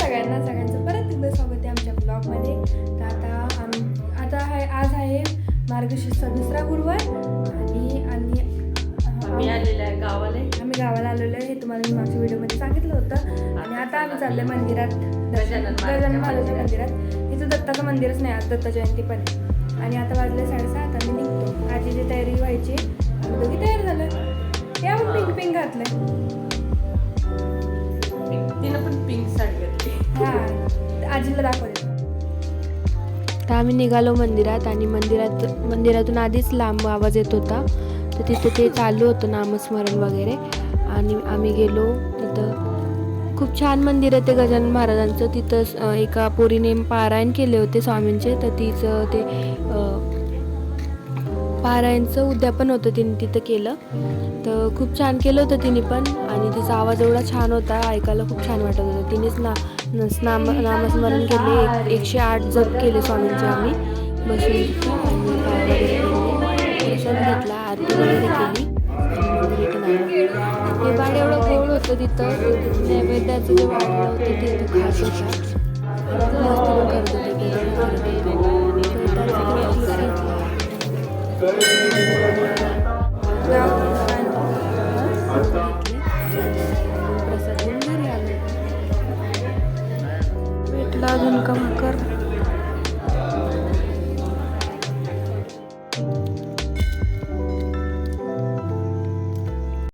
सगळ्यांना, सगळ्यांचं परत एकदा स्वागत आहे आमच्या ब्लॉगमध्ये. तर आज आहे मार्गशीर्ष दुसरा गुरुवार आणि आम्ही आलेलो आहे गावाला. आम्ही गावाला आलेलो आहे, हे तुम्हाला मी मागच्या व्हिडिओमध्ये सांगितलं होतं. आणि आता आम्ही चाललोय मंदिरात, गजानन महाराजांच्या मंदिरात. इथं दत्ताचं मंदिरच नाही, आज दत्त जयंती पण आहे. आणि आता वाजले 7:30, आम्ही निघतो. आजीची तयारी व्हायची, आम्ही दोघी तयार झालोय. ते आपण पिंक पिंक घातलंय. तिनं पण पिंक साडी घातली. हां, आजीला दाखवले. तर आम्ही निघालो मंदिरात आणि मंदिरातून आधीच लांब आवाज येत होता. तर तिथं ते चालू होतं नामस्मरण वगैरे. आणि आम्ही गेलो तिथं. खूप छान मंदिर आहे ते गजानन महाराजांचं. तिथं एका पोरीने पारायण केले होते स्वामींचे, तर तिचं ते पारायणचं उद्यापन होतं, तिने तिथं केलं. तर खूप छान केलं होतं तिने पण. आणि तिचा आवाज एवढा छान होता, ऐकायला खूप छान वाटत होतं. तिनेच नामस्मरण केले, 108 जप केले स्वामींचे. आम्ही बसून आणि पाय वगैरे केले, दर्शन घेतला, आरती वगैरे केली आणि रिटर्न आलो. ते बाळ एवढं गोड होतं तिथं. नैवेद्याचं जे वाढलं होतं ते तू खात होता. मस्ती पण करत प्रसाद घेऊन घरी आलो. भेटला झुणका भाकर.